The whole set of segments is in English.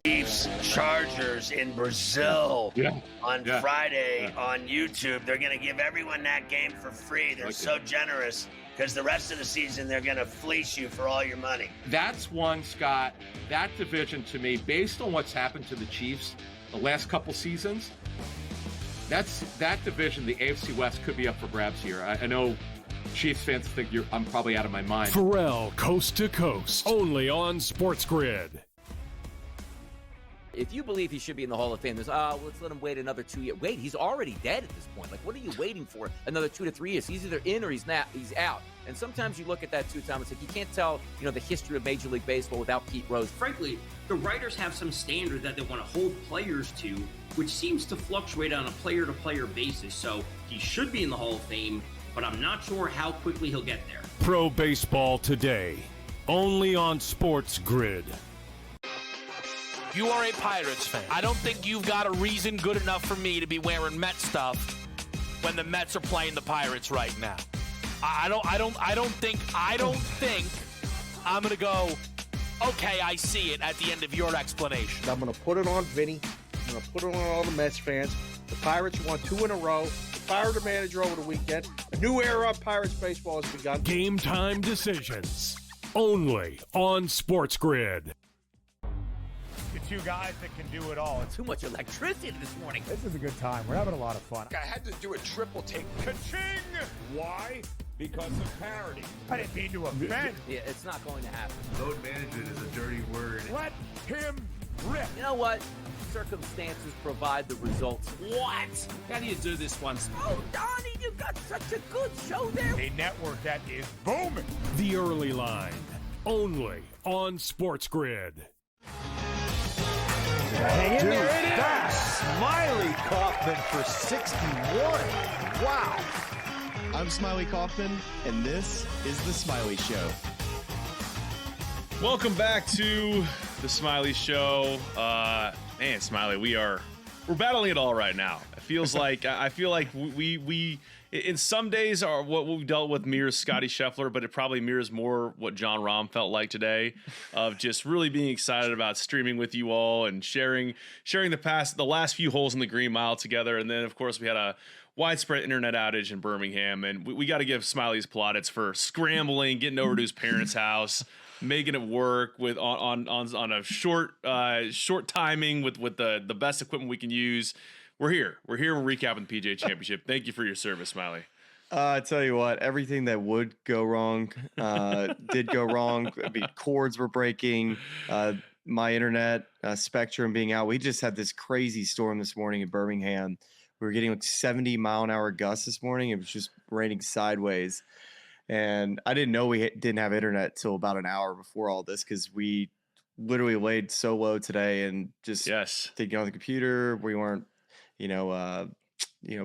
Chiefs Chargers in Brazil on Friday on YouTube. They're going to give everyone that game for free. They're so generous because the rest of the season they're going to fleece you for all your money. That's one, Scott. That division to me, based on what's happened to the Chiefs the last couple seasons, that division, the AFC West, could be up for grabs here. I know Chiefs fans think I'm probably out of my mind. Pharrell, Coast to Coast, only on SportsGrid. If you believe he should be in the Hall of Fame, there's, let's let him wait another 2 years. Wait, he's already dead at this point. Like, what are you waiting for? Another 2 to 3 years. He's either in or he's out. And sometimes you look at that too, Tom. It's like you can't tell, the history of Major League Baseball without Pete Rose. Frankly, the writers have some standard that they want to hold players to, which seems to fluctuate on a player-to-player basis. So he should be in the Hall of Fame, but I'm not sure how quickly he'll get there. Pro Baseball Today, only on SportsGrid. You are a Pirates fan. I don't think you've got a reason good enough for me to be wearing Met stuff when the Mets are playing the Pirates right now. I don't think I'm going to go, okay, I see it at the end of your explanation. I'm going to put it on Vinny. I'm going to put it on all the Mets fans. The Pirates won 2 in a row. Fired the manager over the weekend. A new era of Pirates baseball has begun. Game time decisions, only on SportsGrid. The two guys that can do it all. Too much electricity this morning. This is a good time. We're having a lot of fun. I had to do a triple take. Ka-ching! Why? Because of parity. I didn't mean to offend. Yeah, it's not going to happen. Load management is a dirty word. Let him rip. You know what? Circumstances provide the results. What? How do you do this one? Oh, Donnie, you got such a good show there. A network that is booming. The Early Line, only on SportsGrid. Hang in there, it is! Smylie Kaufman for 61. Wow. I'm Smylie Kaufman, and this is The Smylie Show. Welcome back to The Smylie Show. Man, Smylie, we're battling it all right now. It feels like I feel like we in some days are what we've dealt with mirrors Scottie Scheffler, but it probably mirrors more what John Rahm felt like today, of just really being excited about streaming with you all and sharing the last few holes in the Green Mile together. And then of course we had a widespread internet outage in Birmingham, and we got to give Smiley's plaudits for scrambling, getting over to his parents' house, making it work with on a short timing with the best equipment we can use. We're here. We're recapping the PGA Championship. Thank you for your service, Smylie. I tell you what, everything that would go wrong did go wrong. I mean, cords were breaking, my internet spectrum being out. We just had this crazy storm this morning in Birmingham. We were getting like 70-mile-an-hour gusts this morning. It was just raining sideways. And I didn't know we didn't have internet till about an hour before all this, because we literally laid so low today and just didn't get on the computer. We weren't,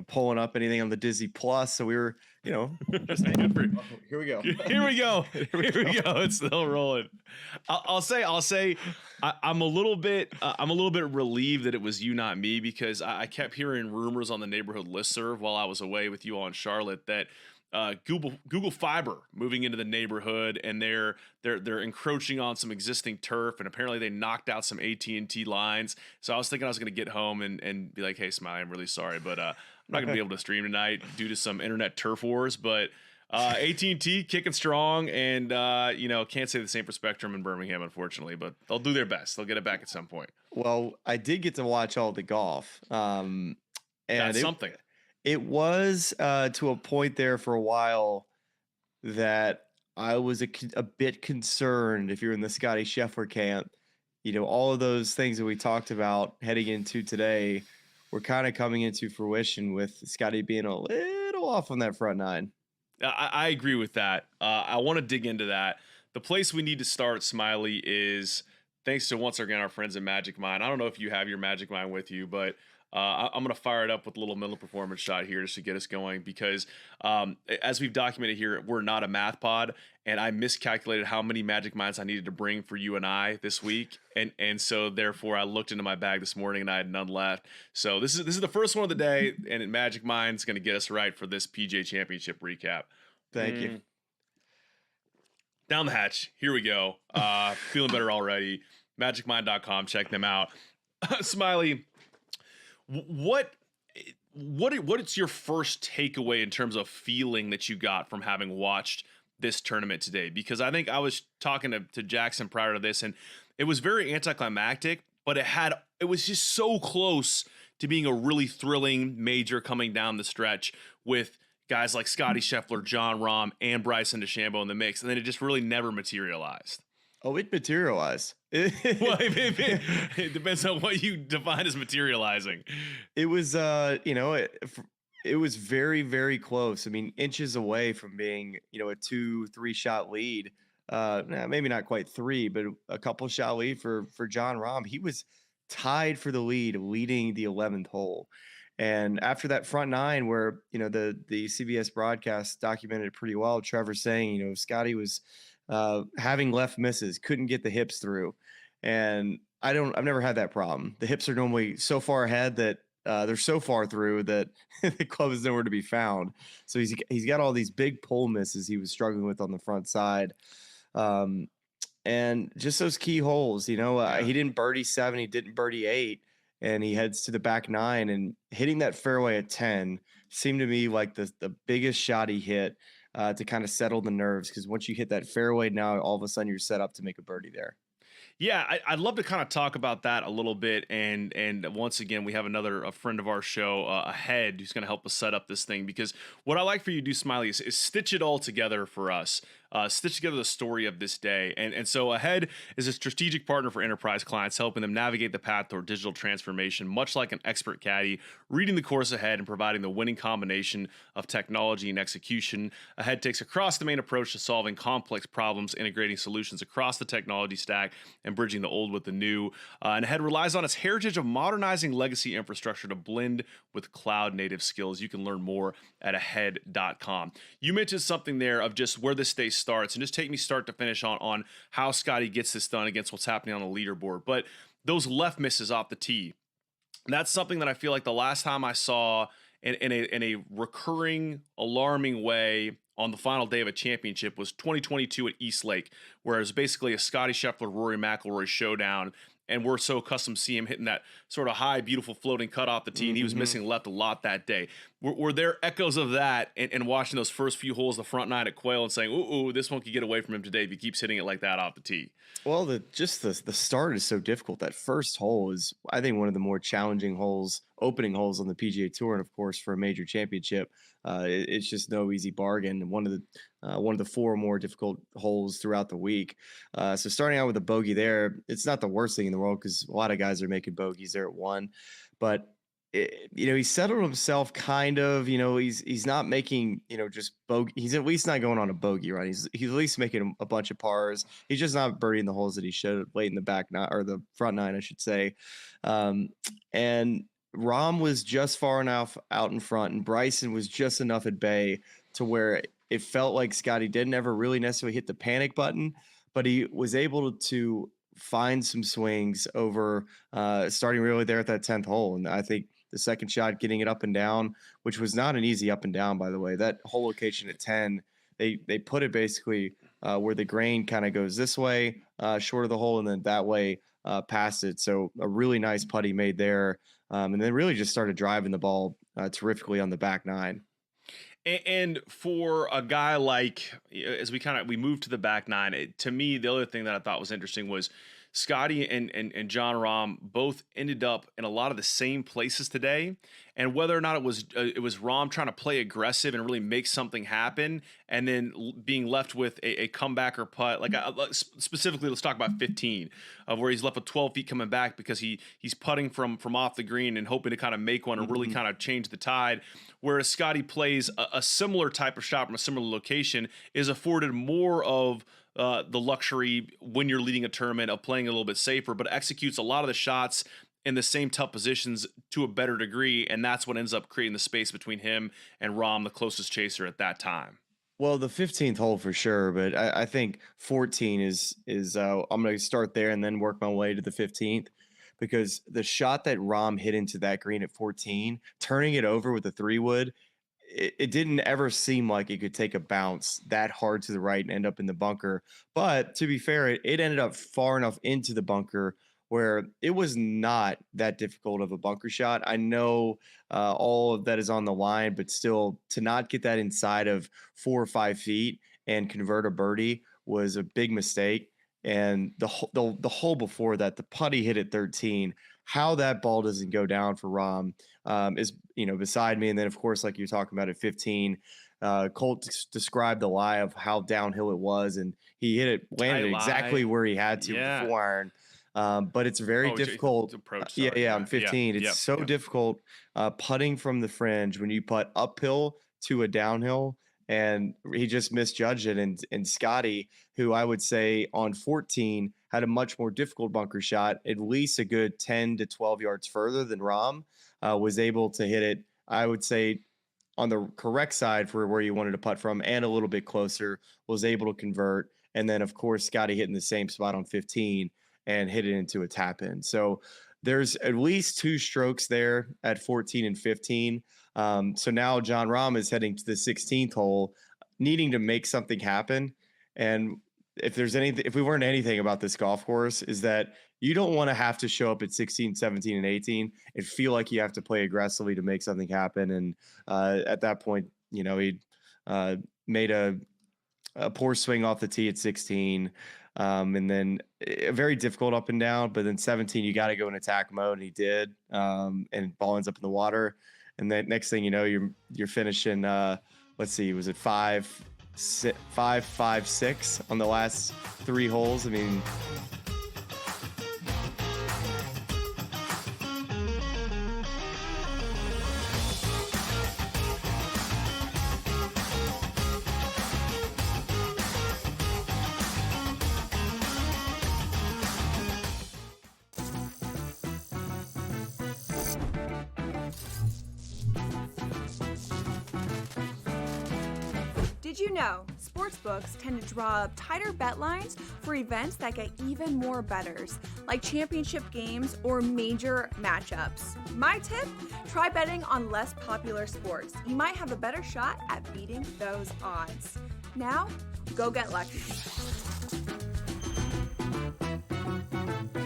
pulling up anything on the Disney Plus. So we were, just here we go. Here we go. It's still rolling. I'll say I'm a little bit relieved that it was you, not me, because I kept hearing rumors on the neighborhood listserv while I was away with you all in Charlotte that Google Fiber moving into the neighborhood, and they're encroaching on some existing turf, and apparently they knocked out some AT&T lines. So I was thinking I was going to get home and be like, hey, Smiley, I'm really sorry, but I'm not going to be able to stream tonight due to some internet turf wars. But AT&T kicking strong, and can't say the same for Spectrum in Birmingham, unfortunately, but they'll do their best. They'll get it back at some point. Well, I did get to watch all the golf. And that's something. It was to a point there for a while that I was a bit concerned if you're in the Scottie Scheffler camp. All of those things that we talked about heading into today were kind of coming into fruition, with Scottie being a little off on that front nine. I agree with that. I want to dig into that. The place we need to start, Smiley, is thanks to once again our friends at Magic Mind. I don't know if you have your Magic Mind with you, but I'm going to fire it up with a little mental performance shot here just to get us going, because as we've documented here, we're not a math pod, and I miscalculated how many Magic Minds I needed to bring for you and I this week, and so therefore I looked into my bag this morning and I had none left. So this is the first one of the day, and Magic Mind's going to get us right for this PGA Championship recap. Thank you. Down the hatch. Here we go. Feeling better already. magicmind.com. Check them out. Smylie, what is your first takeaway in terms of feeling that you got from having watched this tournament today? Because I think I was talking to Jackson prior to this, and it was very anticlimactic, but it was just so close to being a really thrilling major coming down the stretch with guys like Scottie Scheffler, Jon Rahm, and Bryson DeChambeau in the mix, and then it just really never materialized. Oh, it materialized. Well, it depends on what you define as materializing. It was, it was very, very close. I mean, inches away from being, a 2-3 shot lead. Maybe not quite 3, but a couple shot lead for Jon Rahm. He was tied for the lead, leading the 11th hole. And after that front 9, where, the CBS broadcast documented it pretty well, Trevor saying, Scottie was having left misses, couldn't get the hips through. And I've never had that problem. The hips are normally so far ahead that they're so far through that the club is nowhere to be found. So he's got all these big pull misses he was struggling with on the front side. And just those key holes, he didn't birdie 7, he didn't birdie 8, and he heads to the back 9, and hitting that fairway at 10 seemed to me like the biggest shot he hit to kind of settle the nerves. Because once you hit that fairway, now all of a sudden you're set up to make a birdie there. Yeah, I'd love to kind of talk about that a little bit. And once again, we have a friend of our show, Ahead, who's going to help us set up this thing. Because what I like for you to do, Smylie, is stitch it all together for us. Stitch together the story of this day. And so Ahead is a strategic partner for enterprise clients, helping them navigate the path toward digital transformation, much like an expert caddy, reading the course ahead and providing the winning combination of technology and execution. Ahead takes a cross-domain approach to solving complex problems, integrating solutions across the technology stack, and bridging the old with the new. And Ahead relies on its heritage of modernizing legacy infrastructure to blend with cloud-native skills. You can learn more at ahead.com. You mentioned something there of just where this day starts, and just take me start to finish on how Scottie gets this done against what's happening on the leaderboard. But those left misses off the tee, that's something that I feel like the last time I saw in a recurring, alarming way on the final day of a championship was 2022 at East Lake, where it was basically a Scottie Scheffler, Rory McIlroy showdown. And we're so accustomed to see him hitting that sort of high, beautiful floating cut off the tee, and he was missing left a lot that day. Were there echoes of that and watching those first few holes, the front 9 at Quail, and saying, ooh, this one could get away from him today if he keeps hitting it like that off the tee? Well, the start is so difficult. That first hole is, I think, one of the more challenging opening holes on the PGA Tour, and of course for a major championship, it's just no easy bargain. One of the 4 more difficult holes throughout the week. So starting out with a bogey there, it's not the worst thing in the world because a lot of guys are making bogeys there at 1, but he settled himself kind of. He's not making just bogey. He's at least not going on a bogey run. He's at least making a bunch of pars. He's just not birdieing the holes that he should late in the back 9 or the front 9, I should say. And Rahm was just far enough out in front, and Bryson was just enough at bay to where it felt like Scottie didn't ever really necessarily hit the panic button, but he was able to find some swings over starting really there at that 10th hole. And I think the second shot, getting it up and down, which was not an easy up and down, by the way. That whole location at 10, they put it basically where the grain kind of goes this way, short of the hole, and then that way past it. So a really nice putt he made there. And then really just started driving the ball terrifically on the back 9. And for a guy like, as we moved to the back 9, to me, the other thing that I thought was interesting was Scottie and Jon Rahm both ended up in a lot of the same places today. And whether or not it was Rahm trying to play aggressive and really make something happen, and then being left with a comebacker putt, specifically, let's talk about 15, where he's left with 12 feet coming back because he's putting from off the green and hoping to kind of make one or really kind of change the tide. Whereas Scottie plays a similar type of shot from a similar location, is afforded more of the luxury when you're leading a tournament of playing a little bit safer, but executes a lot of the shots in the same tough positions to a better degree, and that's what ends up creating the space between him and Rahm, the closest chaser at that time. Well, the 15th hole for sure, but I think 14 is I'm going to start there and then work my way to the 15th, because the shot that Rahm hit into that green at 14, turning it over with a 3-wood, it didn't ever seem like it could take a bounce that hard to the right and end up in the bunker. But to be fair, it ended up far enough into the bunker where it was not that difficult of a bunker shot. I know all of that is on the line, but still to not get that inside of 4 or 5 feet and convert a birdie was a big mistake. And the hole before that, the putt he hit at 13, how that ball doesn't go down for Rahm is, beside me. And then, of course, like you're talking about at 15, Colt described the lie of how downhill it was, and he landed exactly where he had to with 4 iron. But it's very difficult. On 15. It's so difficult putting from the fringe when you putt uphill to a downhill. And he just misjudged it. And Scottie, who I would say on 14 had a much more difficult bunker shot, at least a good 10 to 12 yards further than Rahm, was able to hit it, I would say, on the correct side for where you wanted to putt from and a little bit closer, was able to convert. And then, of course, Scottie hitting the same spot on 15 and hit it into a tap in. So there's at least 2 strokes there at 14 and 15. So now Jon Rahm is heading to the 16th hole, needing to make something happen. And if we learned anything about this golf course, is that you don't want to have to show up at 16, 17, and 18 and feel like you have to play aggressively to make something happen. And at that point, he made a poor swing off the tee at 16. And then very difficult up and down, but then 17, you got to go in attack mode. And he did. And ball ends up in the water. And then next thing you know, you're finishing, let's see, was it 5, 5, 6 on the last 3 holes? I mean, Did you know sportsbooks tend to draw up tighter bet lines for events that get even more bettors, like championship games or major matchups? My tip, try betting on less popular sports. You might have a better shot at beating those odds. Now, go get lucky.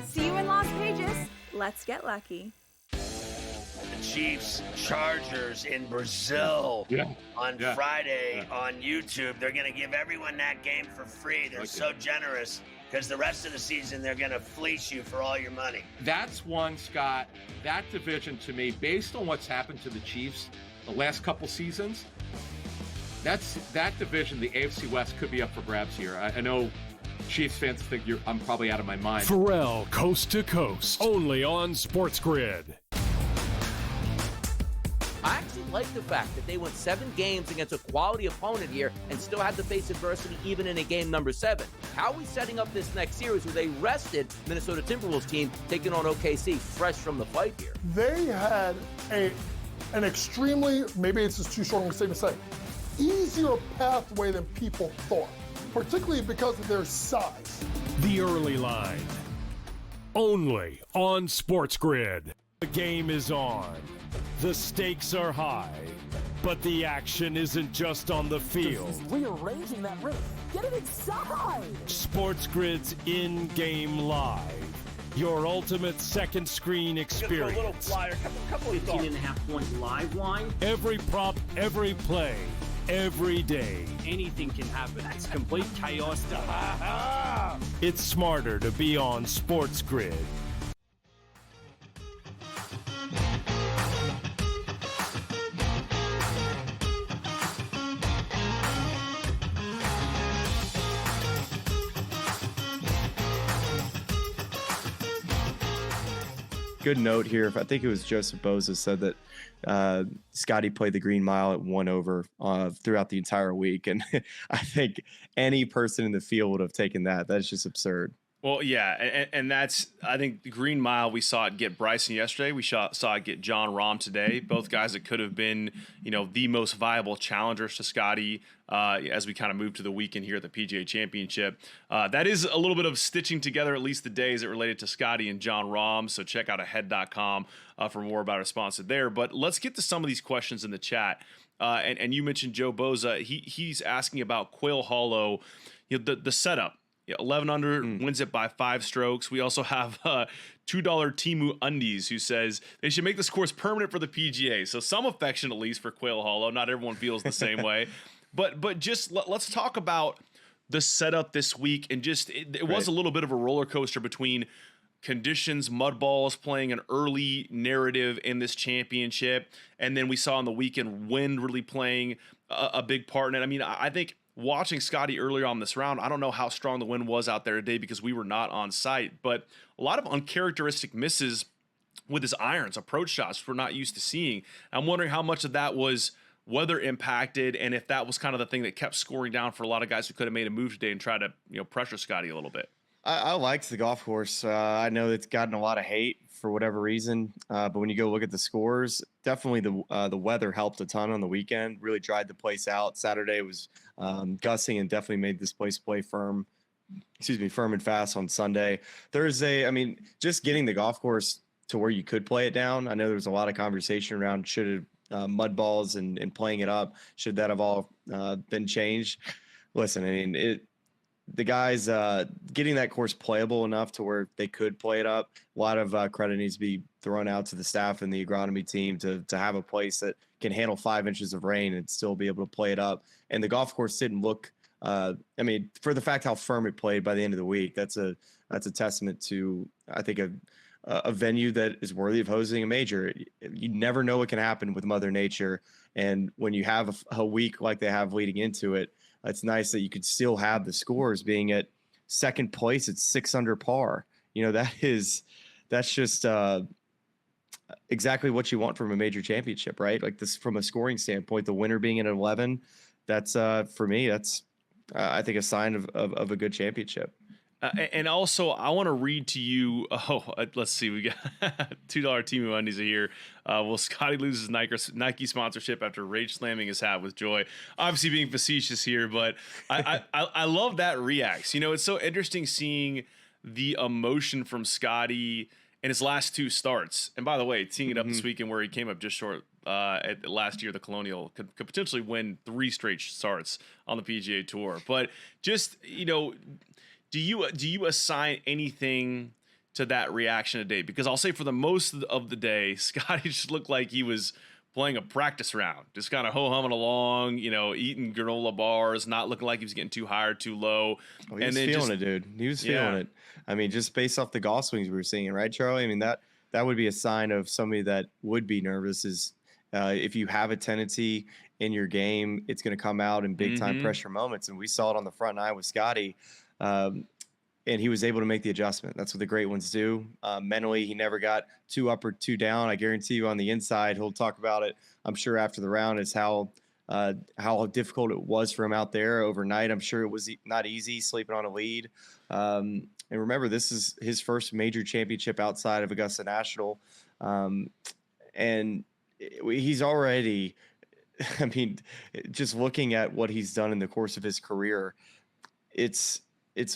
See you in Las Vegas. Let's get lucky. Chiefs Chargers in Brazil on Friday on YouTube. They're going to give everyone that game for free. They're so generous because the rest of the season they're going to fleece you for all your money. That's one, Scott. That division to me, based on what's happened to the Chiefs the last couple seasons, that division, the AFC West, could be up for grabs here. I know Chiefs fans think I'm probably out of my mind. Pharrell, coast to coast, only on SportsGrid. I actually like the fact that they went 7 games against a quality opponent here and still had to face adversity even in a game number 7. How are we setting up this next series where they rested Minnesota Timberwolves team taking on OKC fresh from the fight here? They had an extremely, maybe it's just too strong a statement to say, easier pathway than people thought, particularly because of their size. The early line, only on SportsGrid. The game is on. The stakes are high, but the action isn't just on the field. He's rearranging that rhythm. Get it inside! SportsGrid's in-game live. Your ultimate second screen experience. A little flyer, couple 15.5 point live line. Every prop, every play, every day. Anything can happen. It's complete chaos. It's smarter to be on SportsGrid. Good note here. I think it was Joseph Boza said that Scottie played the Green Mile at 1 over throughout the entire week. And I think any person in the field would have taken that. That's just absurd. Well, yeah, and that's, I think, the Green Mile, we saw it get Bryson yesterday. We saw it get John Rahm today. Both guys that could have been, the most viable challengers to Scottie as we kind of move to the weekend here at the PGA Championship. That is a little bit of stitching together, at least the days that related to Scottie and John Rahm. So check out ahead.com for more about our sponsor there. But let's get to some of these questions in the chat. And you mentioned Joe Boza. He's asking about Quail Hollow, the setup. 11 under, wins it by 5 strokes. We also have $2 Timu Undies, who says they should make this course permanent for the PGA. So some affection, at least, for Quail Hollow. Not everyone feels the same way. But just let's talk about the setup this week. And just it was a little bit of a roller coaster between conditions, mud balls playing an early narrative in this championship. And then we saw on the weekend wind really playing a big part in it. I mean, I think watching Scottie earlier on this round, I don't know how strong the wind was out there today because we were not on site, but a lot of uncharacteristic misses with his irons, approach shots we're not used to seeing. I'm wondering how much of that was weather impacted, and if that was kind of the thing that kept scoring down for a lot of guys who could have made a move today and try to pressure Scottie a little bit. I liked the golf course. I know it's gotten a lot of hate for whatever reason, but when you go look at the scores, definitely the weather helped a ton on the weekend. Really dried the place out. Saturday was gusting and definitely made this place play firm and fast on Sunday. Thursday, I mean, just getting the golf course to where you could play it down. I know there was a lot of conversation around should mud balls and playing it up. Should that have all been changed? Listen, I mean, the guys getting that course playable enough to where they could play it up. A lot of credit needs to be thrown out to the staff and the agronomy team to have a place that can handle 5 inches of rain and still be able to play it up. And the golf course didn't look, I mean, for the fact how firm it played by the end of the week, that's a testament to, I think, a venue that is worthy of hosting a major. You never know what can happen with Mother Nature. And when you have a week like they have leading into it, it's nice that you could still have the scores being at second place at 6 under par. That's just exactly what you want from a major championship, right? Like this, from a scoring standpoint, the winner being at 11, that's for me, that's I think a sign of a good championship. And also, I want to read to you. Let's see. We got $2 Timu Undies here. Will Scottie lose his Nike sponsorship after rage slamming his hat with joy? Obviously, being facetious here, but I love that reacts. It's so interesting seeing the emotion from Scottie in his last 2 starts. And by the way, teeing it up this weekend where he came up just short at last year, the Colonial could potentially win 3 straight starts on the PGA Tour. But just do you assign anything to that reaction today? Because I'll say for the most of the day, Scottie just looked like he was playing a practice round, just kind of ho-humming along, eating granola bars, not looking like he was getting too high or too low. Oh, he was feeling it, dude. He was feeling it. I mean, just based off the golf swings we were seeing, right, Charlie? I mean, that would be a sign of somebody that would be nervous is if you have a tendency in your game, it's going to come out in big-time pressure moments. And we saw it on the front nine with Scottie. And he was able to make the adjustment. That's what the great ones do. Mentally, he never got 2 up or 2 down. I guarantee you on the inside, he'll talk about it, I'm sure, after the round, is how difficult it was for him out there overnight. I'm sure it was not easy sleeping on a lead. And remember, this is his first major championship outside of Augusta National. And he's already, I mean, just looking at what he's done in the course of his career, it's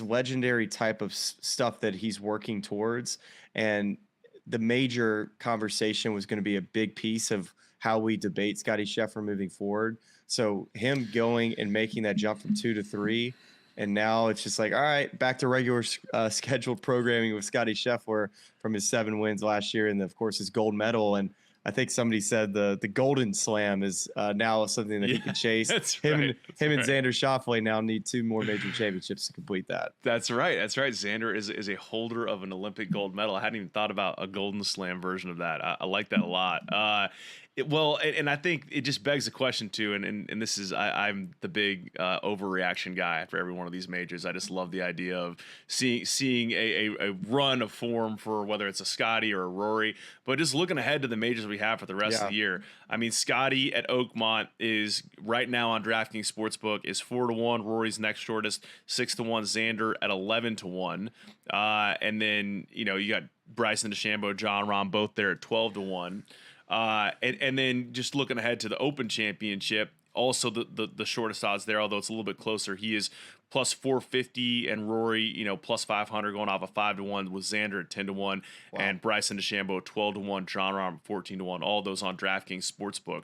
legendary type of stuff that he's working towards. And the major conversation was going to be a big piece of how we debate Scottie Scheffler moving forward. So him going and making that jump from 2 to 3, and now it's just like, all right, back to regular scheduled programming with Scottie Scheffler from his 7 wins last year, and of course his gold medal. And I think somebody said the Golden Slam is now something that he can chase. Him and Xander Schauffele now need 2 more major championships to complete that. That's right. Xander is a holder of an Olympic gold medal. I hadn't even thought about a Golden Slam version of that. I like that a lot. And I think it just begs the question too, and this is I'm the big overreaction guy after every one of these majors. I just love the idea of seeing a run of form for whether it's a Scottie or a Rory, but just looking ahead to the majors we we have for the rest of the year. I mean, Scottie at Oakmont is right now on DraftKings Sportsbook is 4-1. Rory's next shortest 6-1. Xander at 11-1. And then, you got Bryson DeChambeau, John Rahm, both there at 12-1. And then just looking ahead to the Open Championship, also the shortest odds there, although it's a little bit closer. He is plus 450, and Rory, plus 500, going off a 5-1 with Xander at 10-1, and Bryson DeChambeau 12-1, John Rahm 14-1. All those on DraftKings Sportsbook.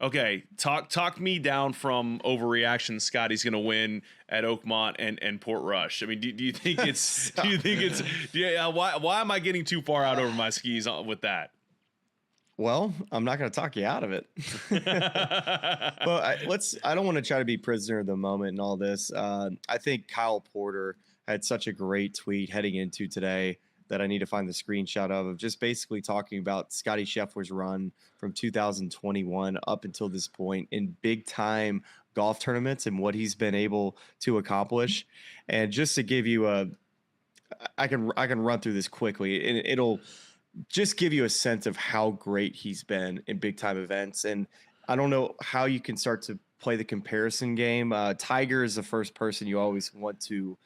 Okay, talk me down from overreaction. Scottie's going to win at Oakmont and Portrush. I mean, do you think it's? Why am I getting too far out over my skis with that? Well, I'm not going to talk you out of it. But I don't want to try to be prisoner of the moment and all this. I think Kyle Porter had such a great tweet heading into today that I need to find the screenshot of just basically talking about Scottie Scheffler's run from 2021 up until this point in big time golf tournaments and what he's been able to accomplish. And just to give you I can run through this quickly, and it'll just give you a sense of how great he's been in big time events. And I don't know how you can start to play the comparison game. Tiger is the first person you always want to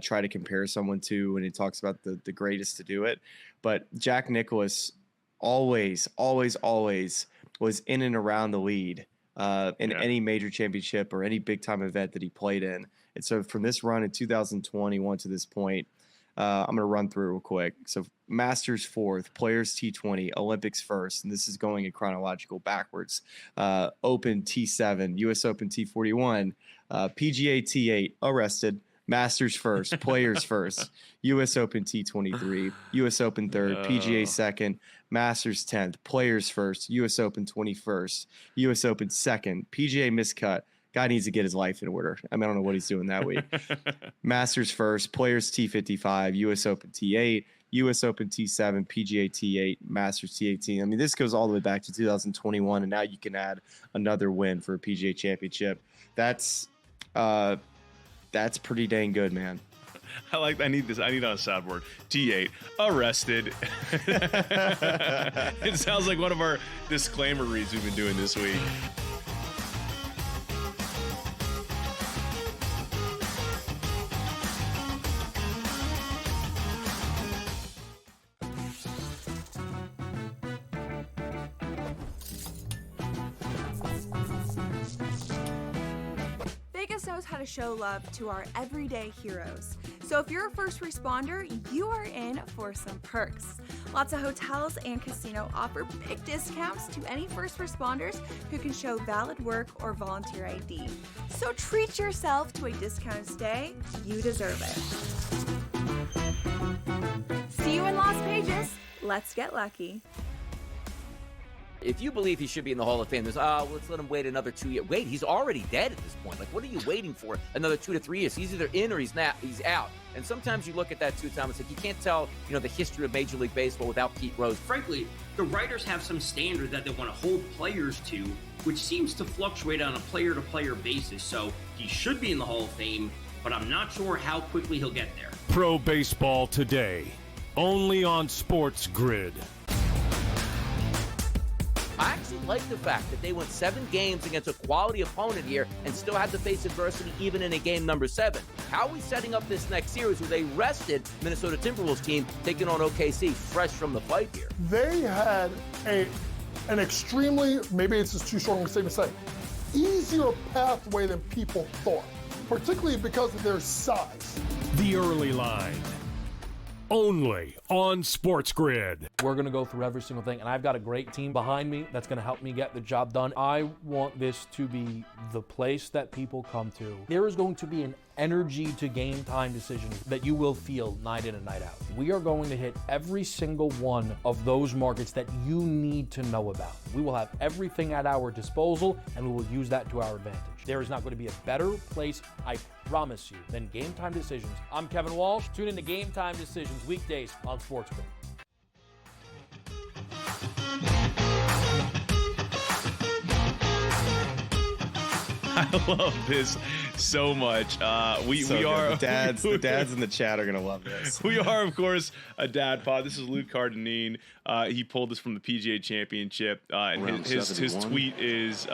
try to compare someone to when he talks about the greatest to do it. But Jack Nicklaus always was in and around the lead in any major championship or any big time event that he played in. And so from this run in 2021 to this point, I'm going to run through real quick. So Masters 4th, Players T20, Olympics 1st, and this is going in chronological backwards. Open T7, US Open T41, PGA T8, arrested, Masters 1st, Players 1st, US Open T23, US Open 3rd, PGA 2nd, Masters 10th, Players 1st, US Open 21st, US Open 2nd, PGA miscut. Guy needs to get his life in order. I mean, I don't know what he's doing that week. Masters 1st, Players T55, US Open T8, US Open T7, PGA T8, Masters T18. I mean, this goes all the way back to 2021, and now you can add another win for a PGA Championship. That's pretty dang good, man. I need this. I need on a soundboard. T8, arrested. It sounds like one of our disclaimer reads we've been doing this week. Vegas knows how to show love to our everyday heroes. So if you're a first responder, you are in for some perks. Lots of hotels and casino offer big discounts to any first responders who can show valid work or volunteer ID. So treat yourself to a discounted stay. You deserve it. See you in Las Vegas. Let's get lucky. If you believe he should be in the Hall of Fame, there's, let's let him wait another 2 years. Wait, he's already dead at this point. Like, what are you waiting for? Another 2 to 3 years. He's either in or he's out. And sometimes you look at that too, Tom, it's like you can't tell, the history of Major League Baseball without Pete Rose. Frankly, the writers have some standard that they want to hold players to, which seems to fluctuate on a player-to-player basis. So he should be in the Hall of Fame, but I'm not sure how quickly he'll get there. Pro Baseball Today, only on SportsGrid. I actually like the fact that they went 7 games against a quality opponent here and still had to face adversity even in a game number 7. How are we setting up this next series with a rested Minnesota Timberwolves team taking on OKC fresh from the fight here? They had an extremely, maybe it's just too strong a statement to say, easier pathway than people thought, particularly because of their size. The early line, only on SportsGrid. We're going to go through every single thing, and I've got a great team behind me that's going to help me get the job done. I want this to be the place that people come to. There is going to be an energy to game time decisions that you will feel night in and night out. We are going to hit every single one of those markets that you need to know about. We will have everything at our disposal, and we will use that to our advantage. There is not going to be a better place, I promise you, than Game Time Decisions. I'm Kevin Walsh. Tune in to Game Time Decisions weekdays on SportsGrid. I love this so much. We are the dads in the chat are gonna love this. We are, of course, a dad pod. This is Luke Cardenine. He pulled this from the PGA Championship, and his tweet is.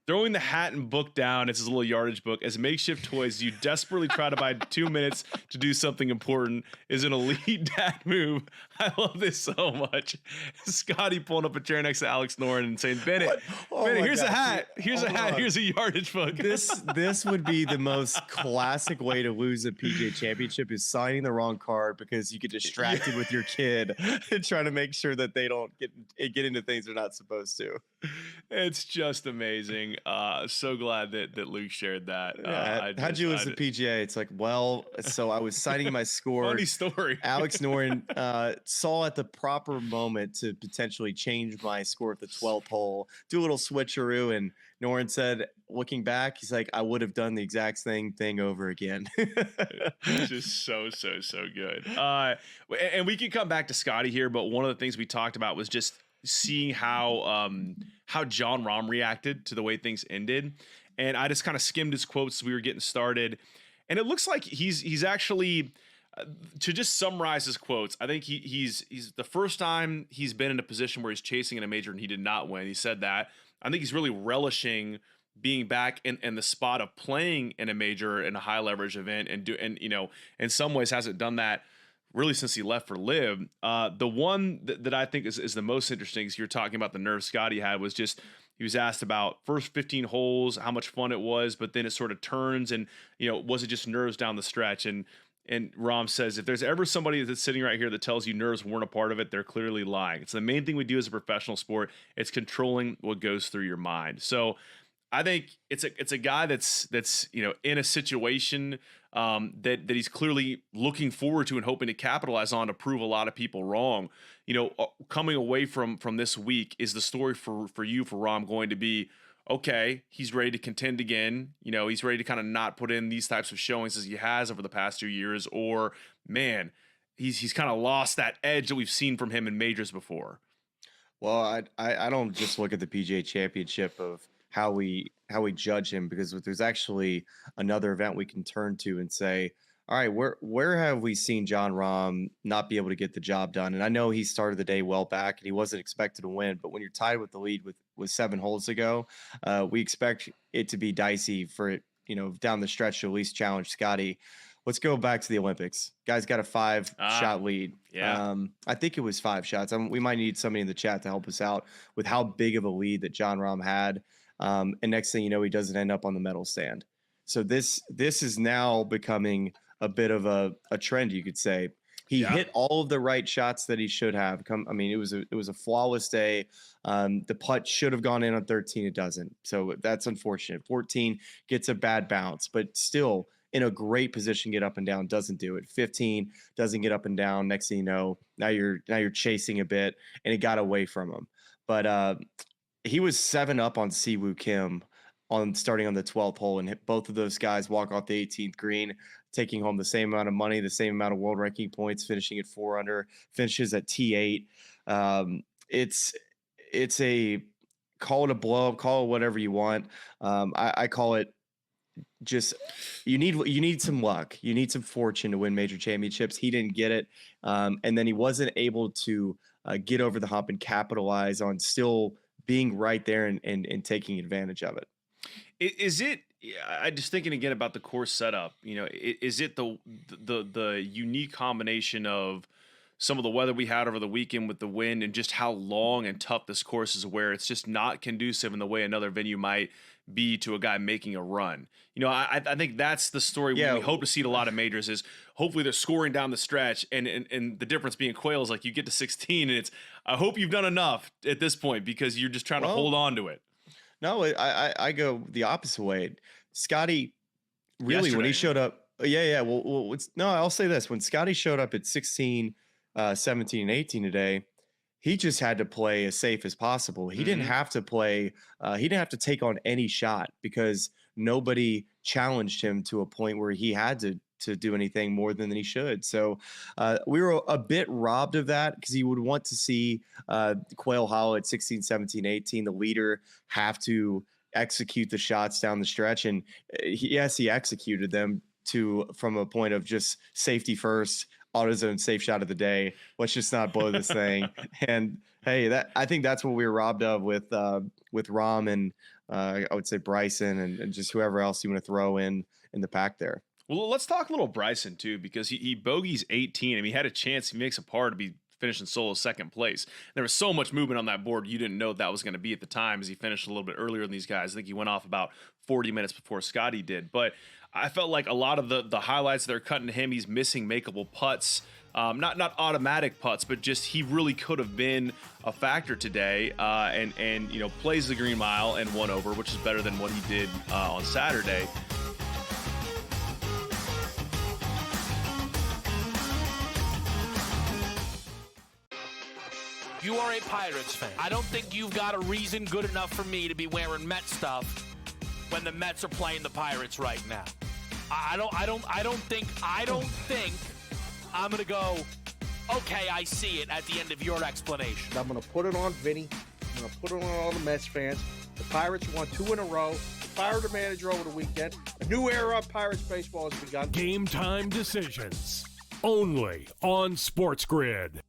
Throwing the hat and book down, it's his little yardage book, as makeshift toys you desperately try to buy 2 minutes to do something important is an elite dad move. I love this so much. Scottie pulling up a chair next to Alex Noren and saying, Bennett, here's a hat. Here's a hat. Here's a yardage book. This would be the most classic way to lose a PGA Championship is signing the wrong card because you get distracted with your kid and trying to make sure that they don't get into things they're not supposed to. It's just amazing. So glad that Luke shared that. How'd you lose the PGA? It's like, well, so I was signing my score. Funny story. Alex Noren saw at the proper moment to potentially change my score at the 12th hole, do a little switcheroo, and Noren said, looking back, he's like, I would have done the exact same thing over again. It's just so good. And we can come back to Scottie here, but one of the things we talked about was just seeing how Jon Rahm reacted to the way things ended. And I just kind of skimmed his quotes as we were getting started. And it looks like he's actually, to just summarize his quotes, I think he's the first time he's been in a position where he's chasing in a major and he did not win. He said that. I think he's really relishing being back in the spot of playing in a major, in a high leverage event, and in some ways hasn't done that really since he left for Live. The one that I think is the most interesting, is you're talking about the nerve Scottie had, was just, he was asked about first 15 holes, how much fun it was, but then it sort of turns and, was it just nerves down the stretch? And Rahm says, if there's ever somebody that's sitting right here that tells you nerves weren't a part of it, they're clearly lying. It's the main thing we do as a professional sport. It's controlling what goes through your mind. So I think it's a guy that's in a situation that he's clearly looking forward to and hoping to capitalize on to prove a lot of people wrong. Coming away from this week, is the story for Rahm going to be, okay, he's ready to contend again. He's ready to kind of not put in these types of showings as he has over the past 2 years, or man, he's kind of lost that edge that we've seen from him in majors before. Well, I don't just look at the PGA Championship of how we judge him, because there's actually another event we can turn to and say, all right, where have we seen Jon Rahm not be able to get the job done? And I know he started the day well back and he wasn't expected to win, but when you're tied with the lead with 7 holes to go, we expect it to be dicey for it, down the stretch to at least challenge Scottie. Let's go back to the Olympics. Guy's got a 5-shot lead. Yeah. I think it was 5 shots. We might need somebody in the chat to help us out with how big of a lead that Jon Rahm had. And next thing you know, he doesn't end up on the medal stand. So this is now becoming a bit of a trend, you could say. He hit all of the right shots that he should have. It was a flawless day. The putt should have gone in on 13. It doesn't. So that's unfortunate. 14 gets a bad bounce, but still in a great position, get up and down, doesn't do it. 15 doesn't get up and down. Next thing you know, now you're chasing a bit, and it got away from him. But he was 7 up on Siwoo Kim starting on the 12th hole, and both of those guys walk off the 18th green, taking home the same amount of money, the same amount of world ranking points, finishing at 4 under, finishes at T8. It's a, call it a blow up, call it whatever you want. I call it just, you need some luck. You need some fortune to win major championships. He didn't get it. And then he wasn't able to get over the hump and capitalize on still being right there and taking advantage of it. Is it, I just thinking again about the course setup, is it the unique combination of some of the weather we had over the weekend with the wind and just how long and tough this course is, where it's just not conducive in the way another venue might be to a guy making a run? I think that's the story we hope to see at a lot of majors, is hopefully they're scoring down the stretch, and the difference being Quail is like you get to 16 and it's, I hope you've done enough at this point because you're just trying to hold on to it. No, I go the opposite way. Scottie, really, when he showed up, well, I'll say this. When Scottie showed up at 16, 17, and 18 today, he just had to play as safe as possible. He didn't have to play. He didn't have to take on any shot because nobody challenged him to a point where he had to do anything more than he should. So we were a bit robbed of that, because you would want to see Quail Hollow at 16, 17, 18, the leader, have to execute the shots down the stretch. And he executed them from a point of just safety first, AutoZone safe shot of the day. Let's just not blow this thing. And hey, I think that's what we were robbed of with Rahm and I would say Bryson and just whoever else you want to throw in the pack there. Well, let's talk a little Bryson too, because he bogeys 18. I mean, he had a chance. He makes a par to be finishing solo second place. There was so much movement on that board. You didn't know that was going to be at the time, as he finished a little bit earlier than these guys. I think he went off about 40 minutes before Scottie did. But I felt like a lot of the highlights that are cutting to him, he's missing makeable putts. Not automatic putts, but just he really could have been a factor today, and you know, plays the green mile and 1 over, which is better than what he did on Saturday. You are a Pirates fan. I don't think you've got a reason good enough for me to be wearing Met stuff when the Mets are playing the Pirates right now. I don't think I'm gonna go, okay, I see it at the end of your explanation. I'm gonna put it on Vinny. I'm gonna put it on all the Mets fans. The Pirates won 2 in a row. Fired the manager over the weekend. A new era of Pirates baseball has begun. Game time decisions only on SportsGrid.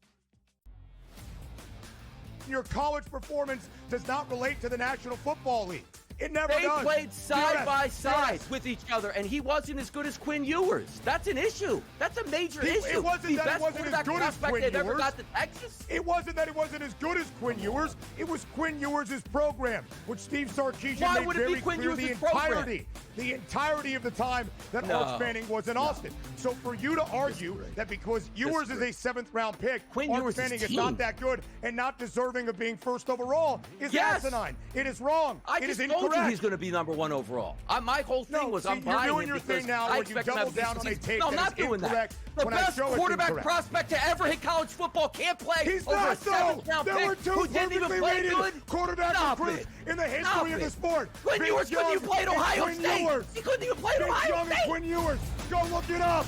Your college performance does not relate to the National Football League. It never they does. They played side by side yes. with each other, and he wasn't as good as Quinn Ewers. That's an issue. That's a major issue. It wasn't that it wasn't as good as Quinn Ewers. Ever got to Texas. It wasn't that it wasn't as good as Quinn Ewers. It was Quinn Ewers' program, which Steve Sarkisian made very clear the entirety of the time that Arch Manning was in Austin. So for you to argue that because Ewers is a 7th-round pick, Arch Manning is not that good and not deserving of being first overall is asinine. It is wrong. It is incorrect. He's going to be number 1 overall. My whole thing was I'm buying you're doing your thing now where you double down on a take that is incorrect. The best quarterback prospect to ever hit college football can't play over a 7th-round pick who didn't even play good. Quarterbacks in the history of the sport. Quinn Ewers couldn't even play at Ohio State. He couldn't even play at Ohio State. Quinn Ewers. Go look it up.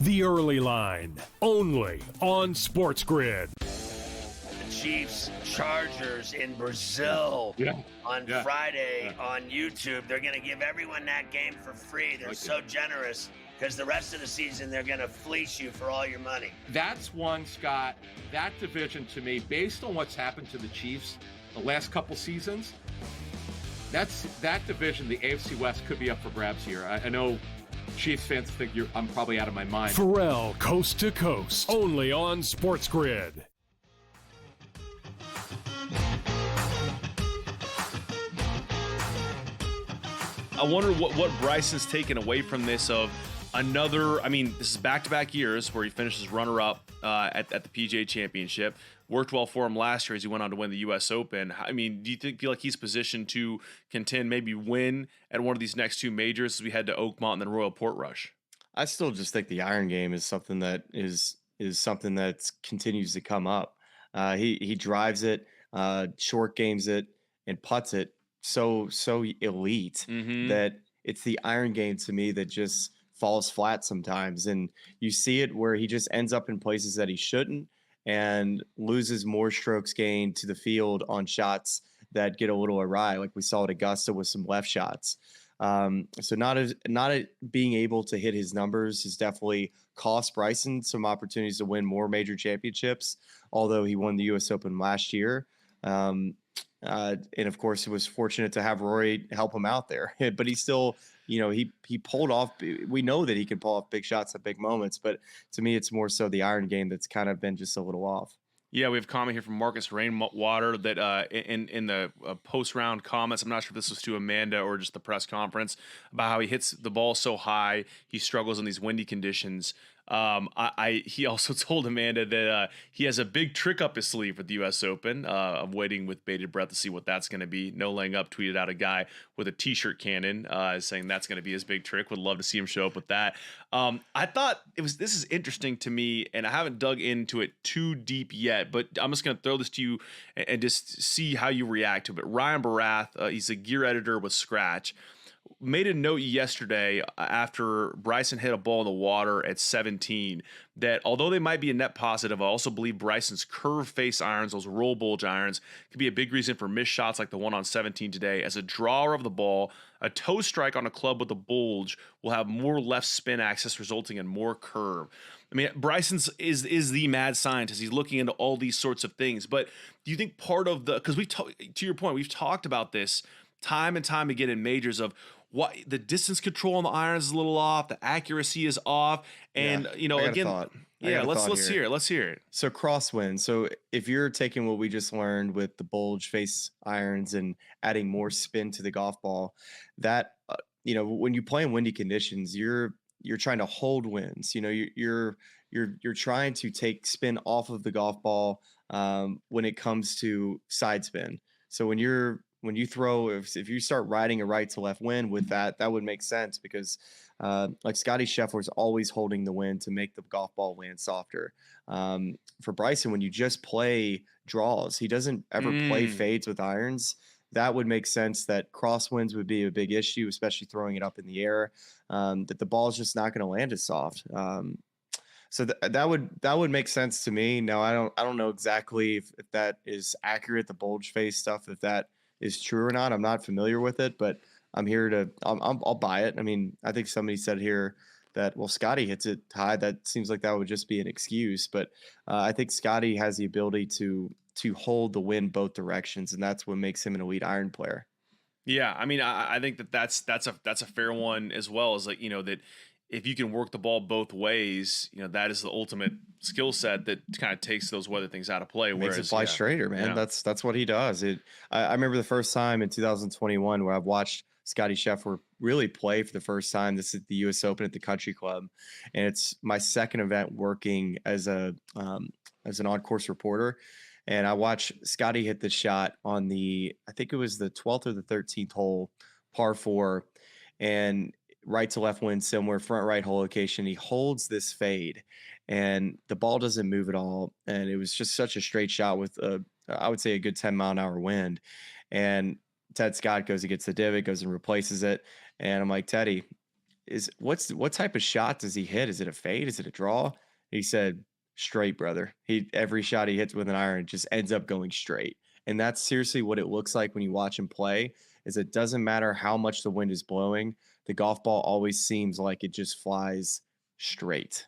The Early Line, only on SportsGrid. Chiefs Chargers in Brazil on Friday on YouTube. They're going to give everyone that game for free. They're so generous because the rest of the season they're going to fleece you for all your money. That's one, Scott. That division to me, based on what's happened to the Chiefs the last couple seasons, that division, the AFC West, could be up for grabs here. I know Chiefs fans think I'm probably out of my mind. Pharrell, Coast to Coast, only on SportsGrid. I wonder what Bryson's taken away from this of another. I mean, this is back-to-back years where he finishes runner-up at the PGA Championship. Worked well for him last year as he went on to win the U.S. Open. I mean, do you feel like he's positioned to contend, maybe win at one of these next 2 majors as we head to Oakmont and then Royal Portrush? I still just think the iron game is something that is something that continues to come up. He drives it, short games it, and putts it so elite that it's the iron game to me that just falls flat sometimes. And you see it where he just ends up in places that he shouldn't and loses more strokes gained to the field on shots that get a little awry, like we saw at Augusta with some left shots. So not being able to hit his numbers has definitely cost Bryson some opportunities to win more major championships, although he won the U.S. Open last year. And of course, it was fortunate to have Rory help him out there. But he still, he pulled off. We know that he can pull off big shots at big moments. But to me, it's more so the iron game that's kind of been just a little off. Yeah, we have a comment here from Marcus Rainwater that in the post-round comments, I'm not sure if this was to Amanda or just the press conference, about how he hits the ball so high, he struggles in these windy conditions. He also told Amanda that he has a big trick up his sleeve for the U.S. Open. I'm waiting with bated breath to see what that's going to be. No Laying Up tweeted out a guy with a T-shirt cannon saying that's going to be his big trick. Would love to see him show up with that. I thought this is interesting to me, and I haven't dug into it too deep yet, but I'm just going to throw this to you and just see how you react to it. Ryan Barath, he's a gear editor with Scratch. made a note yesterday after Bryson hit a ball in the water at 17 that although they might be a net positive, I also believe Bryson's curve face irons, those roll bulge irons, could be a big reason for missed shots like the one on 17 today. As a drawer of the ball, a toe strike on a club with a bulge will have more left spin access, resulting in more curve. I mean, Bryson's is the mad scientist. He's looking into all these sorts of things. But do you think part of the, because to your point, we've talked about this time and time again in majors of what the distance control on the irons is a little off, the accuracy is off, and let's hear it. So crosswind. So if you're taking what we just learned with the bulge face irons and adding more spin to the golf ball, that when you play in windy conditions, you're trying to hold winds. You're trying to take spin off of the golf ball when it comes to side spin. So when you throw, if you start riding a right to left wind with that would make sense because like Scottie Scheffler is always holding the wind to make the golf ball land softer. For Bryson, when you just play draws, he doesn't ever play fades with irons. That would make sense that crosswinds would be a big issue, especially throwing it up in the air, that the ball is just not going to land as soft. So that would make sense to me. Now, I don't know exactly if that is accurate, the bulge face stuff, if that is true or not. I'm not familiar with it, but I'll buy it. I mean, I think somebody said here that, well, Scottie hits it high. That seems like that would just be an excuse, but I think Scottie has the ability to hold the wind both directions, and that's what makes him an elite iron player. Yeah, I mean, I think that's a fair one as well, as like, that if you can work the ball both ways, that is the ultimate skill set that kind of takes those weather things out of play. Makes it fly straighter, man. Yeah. That's what he does. I remember the first time in 2021 where I've watched Scottie Scheffler really play for the first time. This is the U.S. Open at the Country Club, and it's my second event working as an on-course reporter. And I watched Scottie hit the shot on I think it was the 12th or the 13th hole, par 4, and right to left wind, similar front right hole location. He holds this fade, and the ball doesn't move at all. And it was just such a straight shot with I would say a good 10-mile-an-hour wind. And Ted Scott goes and gets the divot, goes and replaces it. And I'm like, Teddy, what type of shot does he hit? Is it a fade? Is it a draw? He said, straight, brother. Every shot he hits with an iron just ends up going straight. And that's seriously what it looks like when you watch him play, is it doesn't matter how much the wind is blowing. The golf ball always seems like it just flies straight.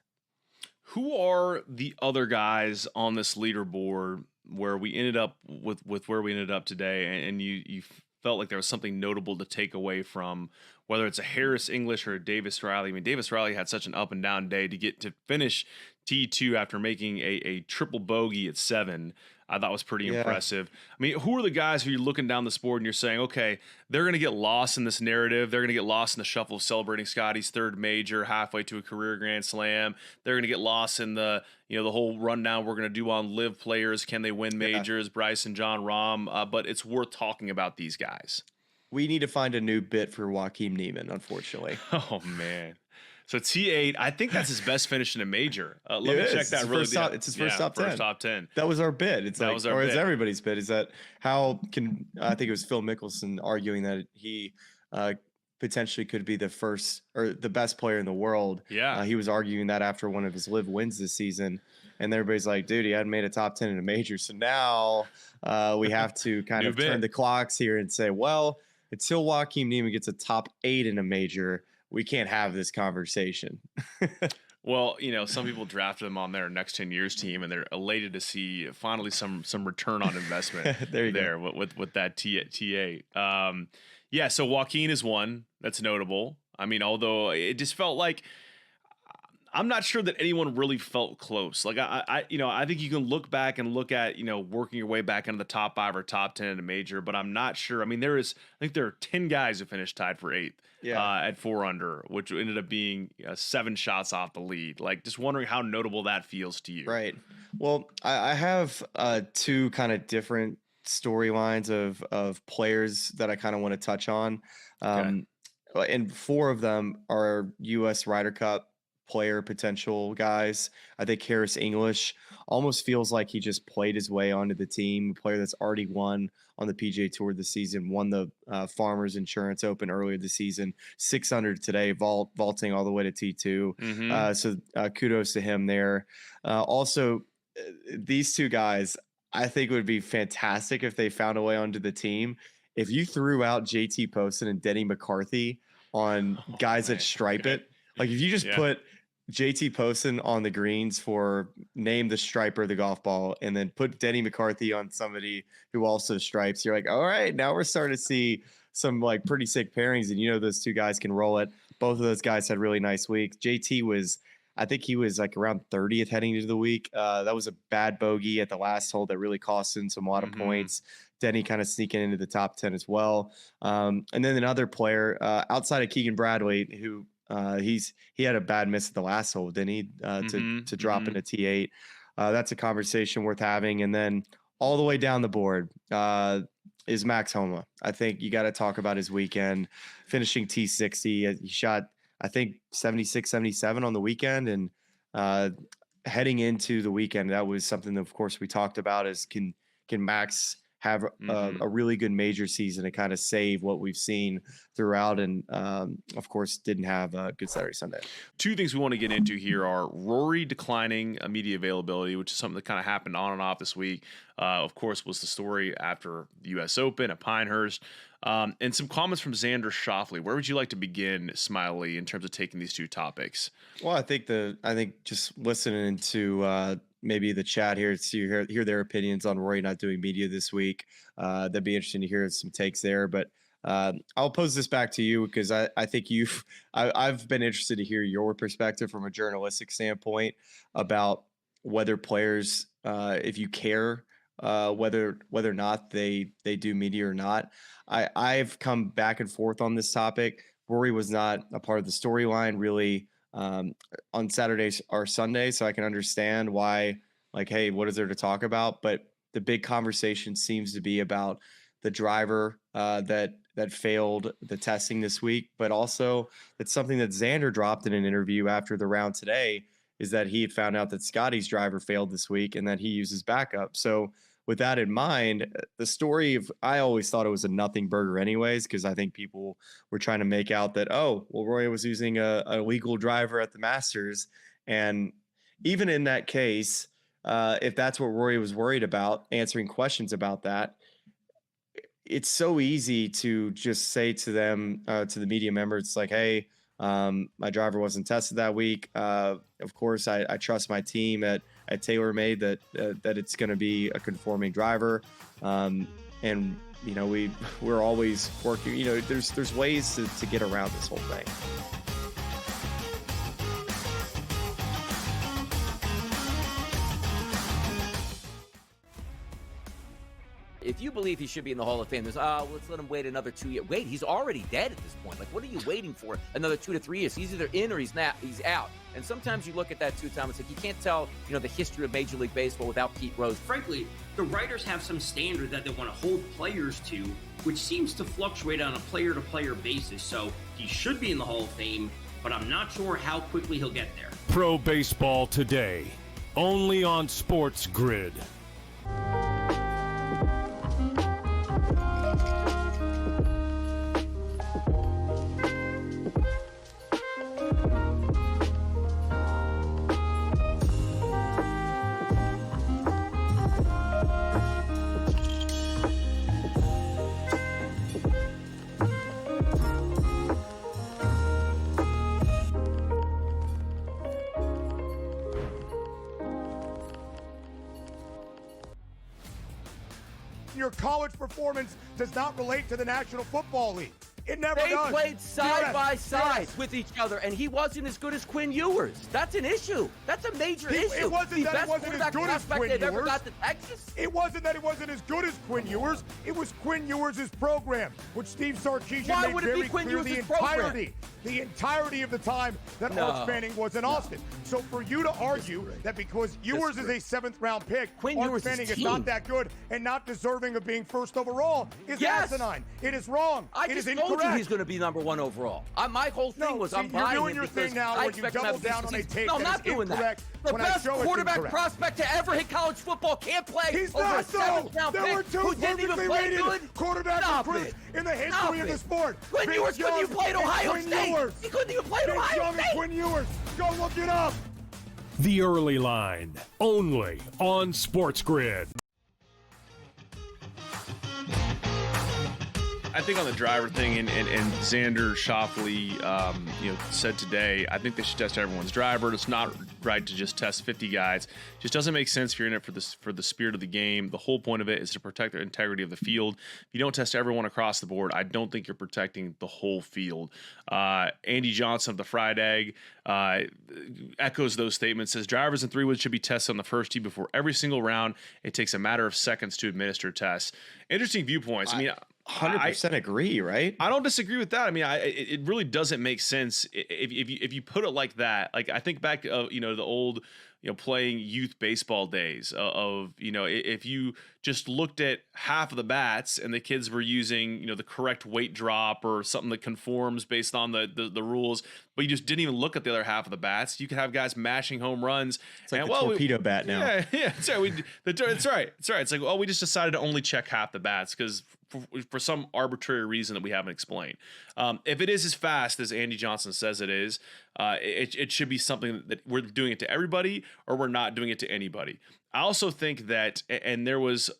Who are the other guys on this leaderboard where we ended up with where we ended up today, and you felt like there was something notable to take away from, whether it's a Harris English or a Davis Riley? I mean, Davis Riley had such an up and down day. To finish T2 after making a triple bogey at 7, I thought was pretty impressive. I mean, who are the guys who you're looking down this board and you're saying, okay, they're going to get lost in this narrative. They're going to get lost in the shuffle of celebrating Scottie's 3rd major halfway to a career Grand Slam. They're going to get lost in the whole rundown we're going to do on live players. Can they win majors? Bryson, John Rahm. But it's worth talking about these guys. We need to find a new bit for Joaquin Niemann, unfortunately. Oh, man. So T8, I think that's his best finish in a major. Let me check that really. It's his first top 10. First top 10. That was our bid. It's everybody's bid. Is that how can I think it was Phil Mickelson arguing that he potentially could be the first or the best player in the world. Yeah, he was arguing that after one of his live wins this season, and everybody's like, dude, he hadn't made a top 10 in a major. So now we have to kind of turn the clocks here and say, well, until Joaquin Niemann gets a top 8 in a major, we can't have this conversation. Well, some people drafted him on their next 10 years team, and they're elated to see finally some return on investment there with that T8. So Joaquin is one that's notable. I mean, although it just felt like I'm not sure that anyone really felt close. Like I think you can look back and look at, working your way back into the top 5 or top 10 in a major, but I'm not sure. I mean, I think there are 10 guys who finished tied for 8th at 4 under, which ended up being 7 shots off the lead. Like, just wondering how notable that feels to you. Right. Well, I have 2 kind of different storylines of players that I kind of want to touch on. And 4 of them are U.S. Ryder Cup player potential guys. I think Harris English almost feels like he just played his way onto the team, a player that's already won on the PGA Tour this season, won the Farmers Insurance Open earlier this season, 600 today, vaulting all the way to T2. So kudos to him there. Also, these two guys, I think would be fantastic if they found a way onto the team. If you threw out JT Poston and Denny McCarthy on guys that stripe it, like if you just put JT Poston on the greens for name the striper of the golf ball and then put Denny McCarthy on somebody who also stripes, you're like, all right, now we're starting to see some like pretty sick pairings, and you know those two guys can roll it. Both of those guys had really nice weeks. JT was, I think he was like around 30th heading into the week. That was a bad bogey at the last hole that really cost him a lot of points. Denny kind of sneaking into the top 10 as well. And then another player outside of Keegan Bradley, who he had a bad miss at the last hole, didn't he? To drop into T8. That's a conversation worth having. And then all the way down the board is Max Homa. I think you got to talk about his weekend, finishing T60. He shot, I think, 76, 77 on the weekend. And heading into the weekend, that was something that, of course, we talked about is can Max have a really good major season to kind of save what we've seen throughout, and of course didn't have a good Saturday, Sunday. Two things we want to get into here are Rory declining media availability, which is something that kind of happened on and off this week. Of course, was the story after the U.S. Open at Pinehurst, and some comments from Xander Schauffele. Where would you like to begin, Smylie, in terms of taking these two topics? Well, I think just listening to maybe the chat here to hear their opinions on Rory not doing media this week. That'd be interesting to hear some takes there. But I'll pose this back to you because I think I've been interested to hear your perspective from a journalistic standpoint about whether players, if you care, whether or not they do media or not. I've come back and forth on this topic. Rory was not a part of the storyline really on Saturdays or Sunday, so I can understand why, like, hey, what is there to talk about? But the big conversation seems to be about the driver that failed the testing this week, but also it's something that Xander dropped in an interview after the round today, is that he had found out that Scottie's driver failed this week and that he uses backup. So with that in mind, the story of, I always thought it was a nothing burger anyways, because I think people were trying to make out that, oh, well, Rory was using a legal driver at the Masters. And even in that case, if that's what Rory was worried about, answering questions about that, it's so easy to just say to them, to the media members, it's like, hey, my driver wasn't tested that week. Of course, I trust my team at TaylorMade that it's going to be a conforming driver. And, you know, we're always working, you know, there's ways to get around this whole thing. If you believe he should be in the Hall of Fame, there's, let's let him wait another 2 years. Wait, he's already dead at this point. Like, what are you waiting for? Another 2 to 3 years. He's either in or he's out. And sometimes you look at that too, Tom. It's like you can't tell, you know, the history of Major League Baseball without Pete Rose. Frankly, the writers have some standard that they want to hold players to, which seems to fluctuate on a player-to-player basis. So he should be in the Hall of Fame, but I'm not sure how quickly he'll get there. Pro Baseball Today, only on SportsGrid. Your college performance does not relate to the National Football League. It never does. They played side by side with each other, and he wasn't as good as Quinn Ewers. That's an issue. That's a major issue. It wasn't that he wasn't as good as Quinn Ewers. Ever got to Texas. It wasn't that he wasn't as good as Quinn Ewers. It was Quinn Ewers' program, which Steve Sarkisian made very clear the entirety of the time that Arch Manning was in Austin. So for you to argue that because Ewers is a 7th-round pick, Arch Manning is not that good and not deserving of being first overall is asinine. It is wrong. It is incorrect. you he's going to be number 1 overall. My whole thing was I'm buying you're doing him your because thing now I when you expect him to double have a down on a decent tape season. No, I'm that not is doing that. incorrect The when I best show it's quarterback incorrect. prospect to ever hit college football can't play He's over not a so. 7th-round There were pick two who didn't even perfectly play rated good. quarterback Stop recruits it. in the history of the sport. Quinn Vince Ewers couldn't Young even play at and Ohio Quinn State. Ewers. He couldn't even play at Vince Ohio Young State. and Quinn Ewers. Go look it up. The Early Line, only on SportsGrid. I think on the driver thing, and Xander Schauffele, said today, I think they should test everyone's driver. It's not right to just test 50 guys. It just doesn't make sense if you're in it for the spirit of the game. The whole point of it is to protect the integrity of the field. If you don't test everyone across the board, I don't think you're protecting the whole field. Andy Johnson of the Fried Egg echoes those statements, says drivers in 3-wood should be tested on the first tee before every single round. It takes a matter of seconds to administer tests. Interesting viewpoints. I mean, 100% agree, right? I don't disagree with that. I mean, it really doesn't make sense if you put it like that. Like I think back, the old, playing youth baseball days of, if you just looked at half of the bats and the kids were using, the correct weight drop or something that conforms based on the rules, but you just didn't even look at the other half of the bats. You could have guys mashing home runs. It's like the torpedo bat now. Yeah, it's right. It's right. It's like, we just decided to only check half the bats because for some arbitrary reason that we haven't explained. If it is as fast as Andy Johnson says it is, it should be something that we're doing it to everybody or we're not doing it to anybody. I also think that, and there was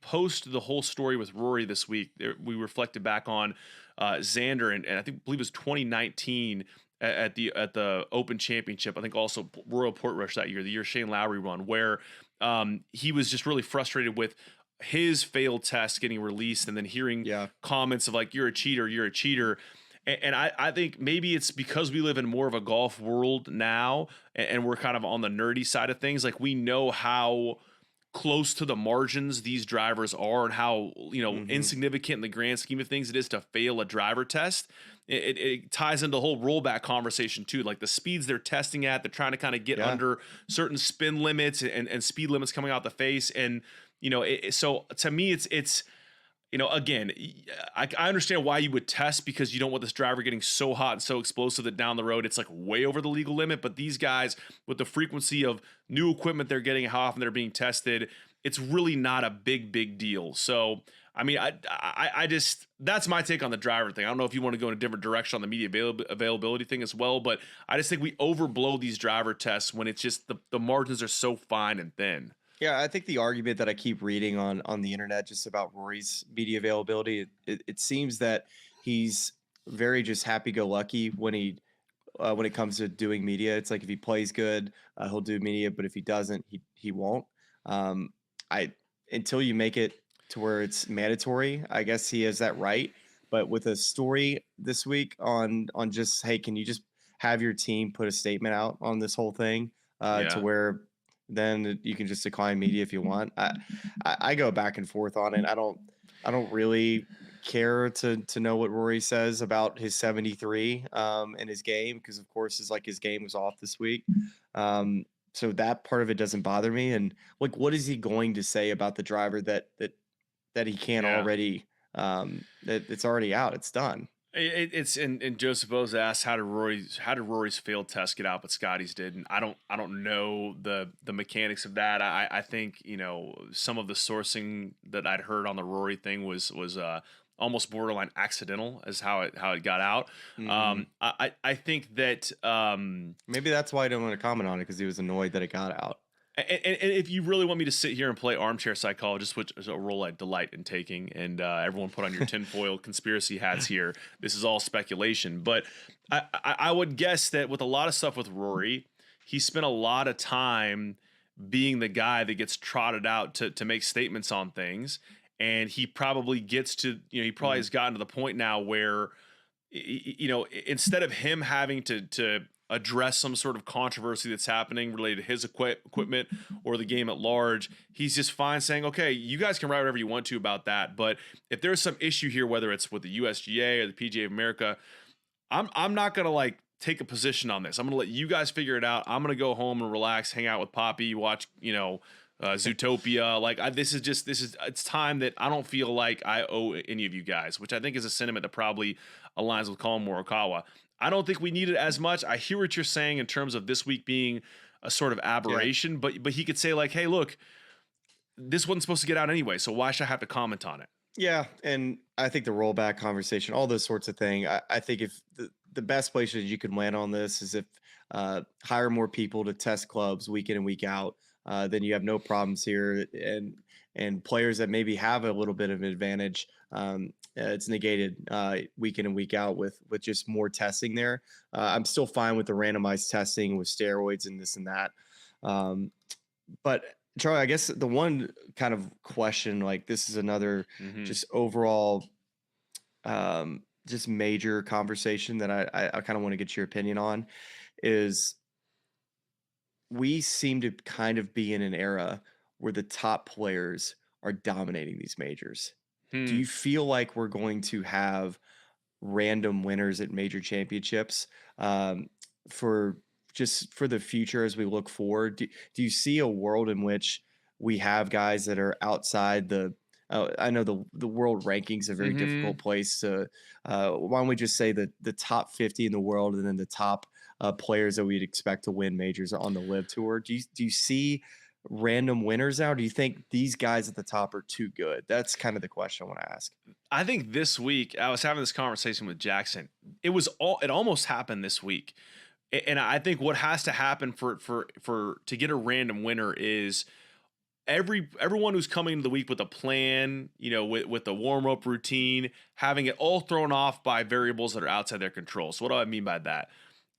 post the whole story with Rory this week, we reflected back on Xander and I believe it was 2019 at the Open Championship. I think also Royal Portrush that year, the year Shane Lowry won, where he was just really frustrated with his failed test getting released and then hearing comments of like, you're a cheater. And I think maybe it's because we live in more of a golf world now and we're kind of on the nerdy side of things. Like we know how close to the margins these drivers are and how, insignificant in the grand scheme of things it is to fail a driver test. It ties into the whole rollback conversation too, like the speeds they're testing at, they're trying to kind of get under certain spin limits and speed limits coming out the face. And, so to me, it's again, I understand why you would test because you don't want this driver getting so hot and so explosive that down the road it's like way over the legal limit. But these guys, with the frequency of new equipment they're getting, how often they're being tested, it's really not a big deal. So, I mean, I just, that's my take on the driver thing. I don't know if you want to go in a different direction on the media availability thing as well, but I just think we overblow these driver tests when it's just the margins are so fine and thin. Yeah, I think the argument that I keep reading on the internet just about Rory's media availability, it seems that he's very just happy-go-lucky when it comes to doing media. It's like if he plays good, he'll do media, but if he doesn't, he won't. Until you make it to where it's mandatory, I guess he has that right. But with a story this week on just, hey, can you just have your team put a statement out on this whole thing to where then you can just decline media if you want. I go back and forth on it. I don't really care to know what Rory says about his 73 and his game because of course his game was off this week. So that part of it doesn't bother me. And like, what is he going to say about the driver that he can't already? That it's already out. It's done. It's and Joseph Bose asked how did Rory's failed test get out, but Scotty's did, and I don't know the mechanics of that. I think some of the sourcing that I'd heard on the Rory thing was almost borderline accidental as how it got out. Mm-hmm. I think that maybe that's why I don't want to comment on it because he was annoyed that it got out. And if you really want me to sit here and play armchair psychologist, which is a role I delight in taking, and everyone put on your tinfoil conspiracy hats here, this is all speculation. But I would guess that with a lot of stuff with Rory, he spent a lot of time being the guy that gets trotted out to make statements on things. And he probably gets to, he probably has gotten to the point now where, instead of him having to address some sort of controversy that's happening related to his equipment or the game at large, he's just fine saying, okay, you guys can write whatever you want to about that. But if there's some issue here, whether it's with the USGA or the PGA of America, I'm not going to take a position on this. I'm going to let you guys figure it out. I'm going to go home and relax, hang out with Poppy, watch, Zootopia. Like it's time that I don't feel like I owe any of you guys, which I think is a sentiment that probably aligns with Colin Morikawa. I don't think we need it as much. I hear what you're saying in terms of this week being a sort of aberration, but he could say like, hey, look, this wasn't supposed to get out anyway, so why should I have to comment on it? Yeah, and I think the rollback conversation, all those sorts of things, I think if the best place that you can land on this is if hire more people to test clubs week in and week out, then you have no problems here. And players that maybe have a little bit of an advantage, it's negated week in and week out with just more testing there. I'm still fine with the randomized testing with steroids and this and that. But Charlie, I guess the one kind of question, like this is another just overall just major conversation that I kind of want to get your opinion on, is we seem to kind of be in an era where the top players are dominating these majors. Do you feel like we're going to have random winners at major championships for the future as we look forward? Do you see a world in which we have guys that are outside I know the world rankings is a very difficult place to, why don't we just say the top 50 in the world and then the top players that we'd expect to win majors on the LIV Tour? Do you see random winners now? Or do you think these guys at the top are too good? That's kind of the question I want to ask. I think this week, I was having this conversation with Jackson. It almost happened this week. And I think what has to happen to get a random winner is everyone who's coming into the week with a plan, with the warm-up routine, having it all thrown off by variables that are outside their control. So what do I mean by that?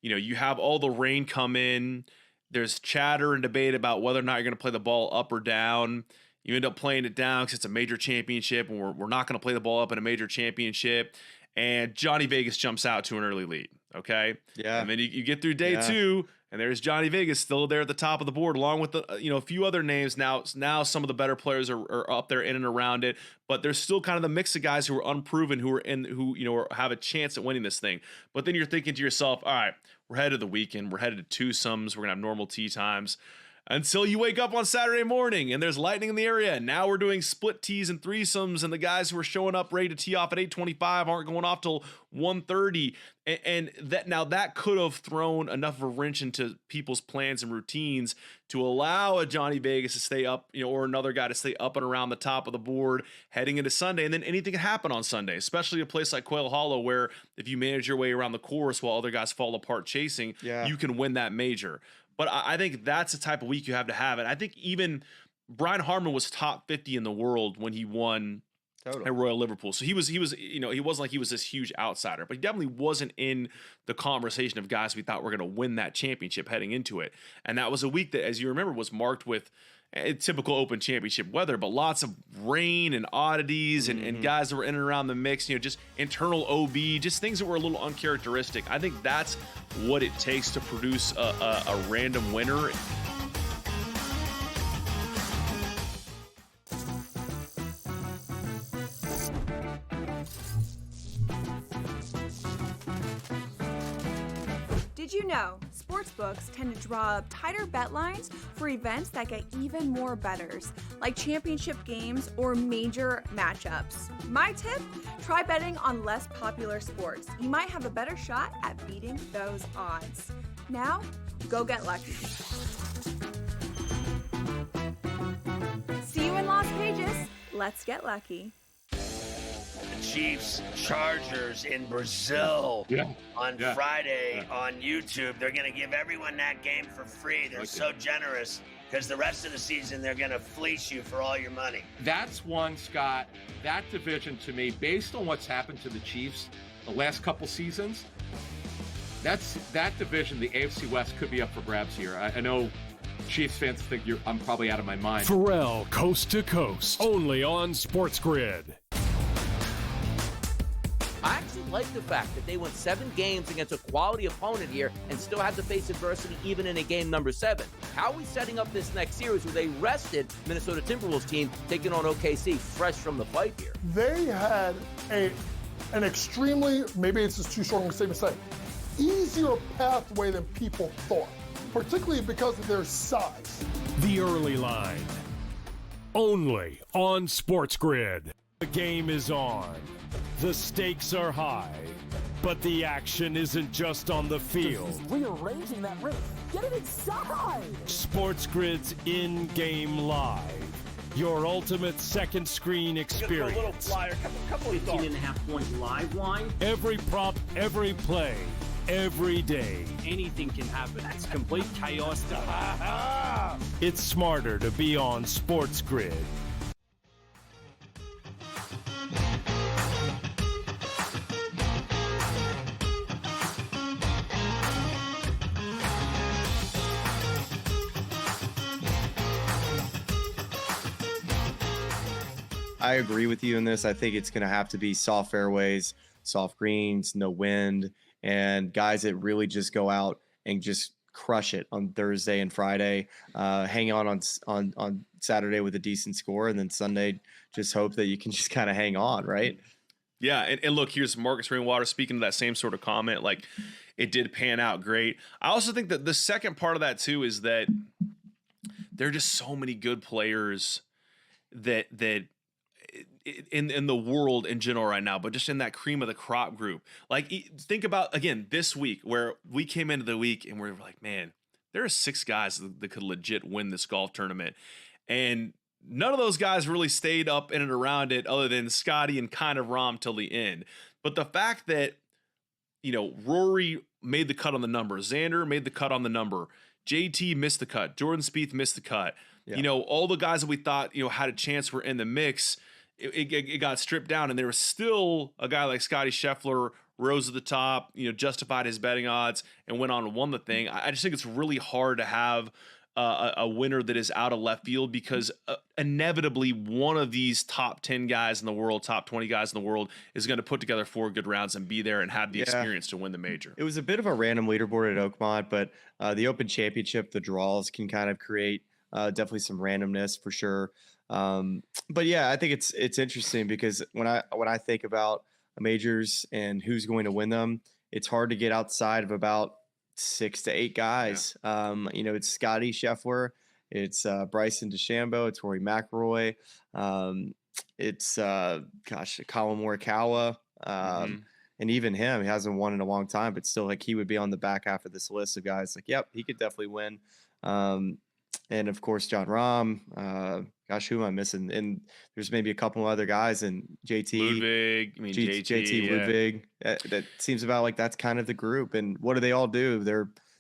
You have all the rain come in. There's chatter and debate about whether or not you're going to play the ball up or down. You end up playing it down because it's a major championship, and we're not going to play the ball up in a major championship. And Johnny Vegas jumps out to an early lead. Okay. Yeah. And then you get through day two, and there's Johnny Vegas still there at the top of the board, along with a few other names. Now some of the better players are up there in and around it, but there's still kind of the mix of guys who are unproven, who have a chance at winning this thing. But then you're thinking to yourself, all right, we're headed to the weekend. We're headed to twosomes. We're gonna have normal tee times. Until you wake up on Saturday morning and there's lightning in the area. And now we're doing split tees and threesomes, and the guys who are showing up ready to tee off at 8:25 aren't going off till 1:30. And that could have thrown enough of a wrench into people's plans and routines to allow a Johnny Vegas to stay up, or another guy to stay up and around the top of the board heading into Sunday. And then anything can happen on Sunday, especially a place like Quail Hollow, where if you manage your way around the course while other guys fall apart chasing, you can win that major. But I think that's the type of week you have to have. And I think even Brian Harman was top 50 in the world when he won at Royal Liverpool. So he was, he wasn't like he was this huge outsider, but he definitely wasn't in the conversation of guys we thought were going to win that championship heading into it. And that was a week that, as you remember, was marked with typical Open Championship weather, but lots of rain and oddities and guys that were in and around the mix, just internal OB, just things that were a little uncharacteristic. I think that's what it takes to produce a random winner. Did you know sportsbooks tend to draw up tighter bet lines for events that get even more bettors, like championship games or major matchups? My tip, try betting on less popular sports. You might have a better shot at beating those odds. Now, go get lucky. See you in Las Vegas. Let's get lucky. Chiefs Chargers in Brazil on Friday on YouTube. They're going to give everyone that game for free. They're so generous because the rest of the season they're going to fleece you for all your money. That's one, Scott. That division, to me, based on what's happened to the Chiefs the last couple seasons, that division, the AFC West, could be up for grabs here. I know Chiefs fans think I'm probably out of my mind. Pharrell, coast to coast, only on SportsGrid. I actually like the fact that they won 7 games against a quality opponent here and still had to face adversity even in a game number 7. How are we setting up this next series where they rested Minnesota Timberwolves team taking on OKC fresh from the fight here? They had an extremely, maybe it's just too strong a statement to say, easier pathway than people thought, particularly because of their size. The early line. only on SportsGrid. The game is on. The stakes are high, but the action isn't just on the field. Rearranging that rhythm. Get it inside! SportsGrid's in-game live. Your ultimate second screen experience. A little flyer, couple 18.5 point live line. Every prop, every play, every day. Anything can happen. It's complete chaos. It's smarter to be on SportsGrid. I agree with you in this. I think it's going to have to be soft fairways, soft greens, no wind, and guys that really just go out and just crush it on Thursday and Friday, hang on Saturday with a decent score, and then Sunday just hope that you can just kind of hang on, right? Yeah, and look, here's Marcus Rainwater speaking to that same sort of comment. Like, it did pan out great. I also think that the second part of that too is that there are just so many good players that in the world in general right now, but just in that cream of the crop group. Like, think about, again, this week where we came into the week and we're like, man, there are 6 guys that could legit win this golf tournament. And none of those guys really stayed up in and around it other than Scottie and kind of Rahm till the end. But the fact that, Rory made the cut on the number, Xander made the cut on the number, JT missed the cut, Jordan Spieth missed the cut. Yeah. All the guys that we thought, had a chance were in the mix. It got stripped down, and there was still a guy like Scottie Scheffler rose to the top, justified his betting odds and went on and won the thing. I just think it's really hard to have a winner that is out of left field because inevitably one of these top 10 guys in the world, top 20 guys in the world is going to put together 4 good rounds and be there and have the experience to win the major. It was a bit of a random leaderboard at Oakmont, but the Open Championship, the draws can kind of create definitely some randomness for sure. But yeah, I think it's interesting because when I think about majors and who's going to win them, it's hard to get outside of about 6 to 8 guys. Yeah. It's Scottie Scheffler, it's Bryson DeChambeau, it's Rory McIlroy, it's Colin Morikawa, and even him, he hasn't won in a long time, but still, like, he would be on the back half of this list of guys. Like, yep, he could definitely win. And of course, John Rahm. Who am I missing? And there's maybe a couple of other guys, and JT Ludwig. JT Ludwig. That seems about like that's kind of the group. And what do they all do?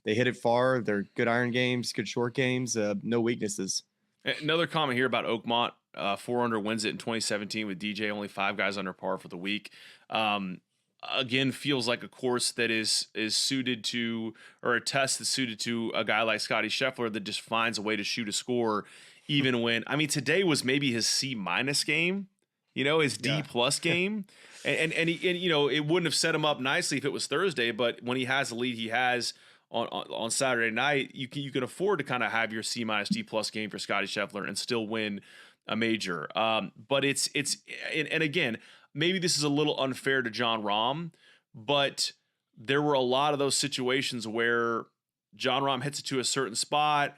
They hit it far. They're good iron games, good short games. No weaknesses. Another comment here about Oakmont. 4 under wins it in 2017 with DJ. Only 5 guys under par for the week. Again, feels like a course that is suited to, or a test that's suited to a guy like Scottie Scheffler that just finds a way to shoot a score, even when, today was maybe his C- game, his D+ game. and it wouldn't have set him up nicely if it was Thursday, but when he has the lead he has on Saturday night, you can afford to kind of have your C- D+ game for Scottie Scheffler and still win a major. But it's again, maybe this is a little unfair to Jon Rahm, but there were a lot of those situations where Jon Rahm hits it to a certain spot,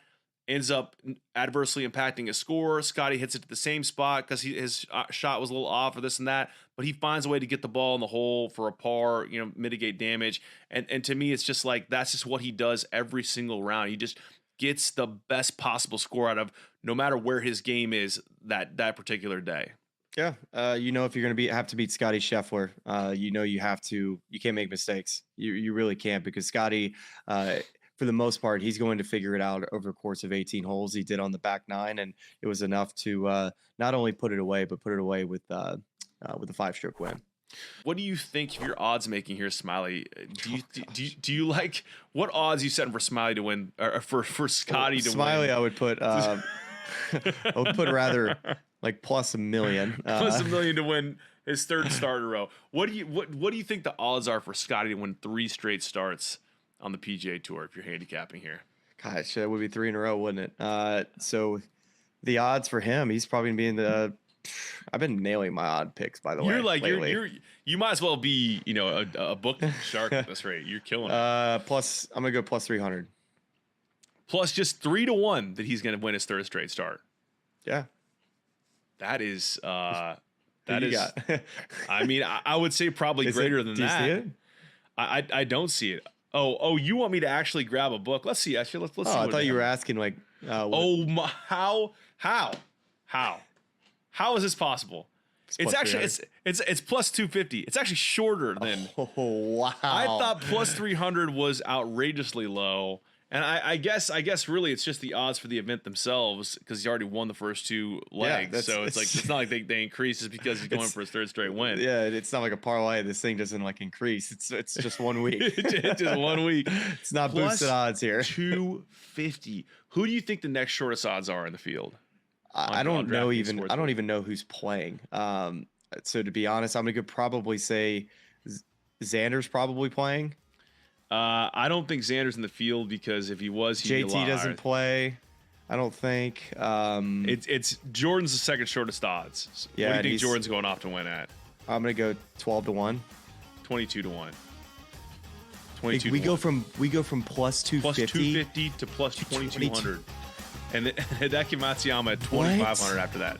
ends up adversely impacting his score. Scottie hits it to the same spot because his shot was a little off or this and that, but he finds a way to get the ball in the hole for a par, mitigate damage. And to me, it's just like, that's just what he does every single round. He just gets the best possible score out of no matter where his game is that particular day. Yeah. If you're going to have to beat Scottie Scheffler, you can't make mistakes. You really can't, because Scottie, for the most part, he's going to figure it out over the course of 18 holes. He did on the back 9, and it was enough to not only put it away, but put it away with a 5-stroke win. What do you think of your odds making here, Smylie? Do you like, what odds you setting for Smylie to win, or for Scottie to Smylie, win? I would put I would put rather like plus $1 million. Plus $1 million to win his 3rd start in a row. What do you think the odds are for Scottie to win 3 straight starts on the PGA Tour if you're handicapping here? Gosh, that would be 3 in a row, wouldn't it? So the odds for him, he's probably gonna be in the. I've been nailing my odd picks, by the way. You might as well be a book shark at this rate. You're killing it. Plus, I'm gonna go plus 300. Plus just 3 to 1 that he's gonna win his 3rd straight start. Yeah. That is I mean, I would say probably greater than that. Do you see it? I don't see it. Oh, you want me to actually grab a book? Let's see. Actually, let's see. I thought you were asking like. How is this possible? It's actually it's plus 250. It's actually shorter than. Oh wow! I thought plus 300 was outrageously low, and I guess really it's just the odds for the event themselves because he already won the first two legs. So it's not like they increase just because he's going for his third straight win. Yeah, it's not like a parlay. This thing doesn't like increase. It's just 1 week. It's just 1 week. It's not Plus boosted odds here. 250. Who do you think the next shortest odds are in the field? I don't know even. I don't even know who's playing. So to be honest, I'm gonna probably say Xander's probably playing. I don't think Xander's in the field because if he was, he'd JT doesn't play. I don't think. It's Jordan's the second shortest odds. Yeah, what do you think Jordan's going off to win at? I'm gonna go 12-1. 22-1. We go from plus 250 to plus 2200. And Hideki Matsuyama at 2500 after that.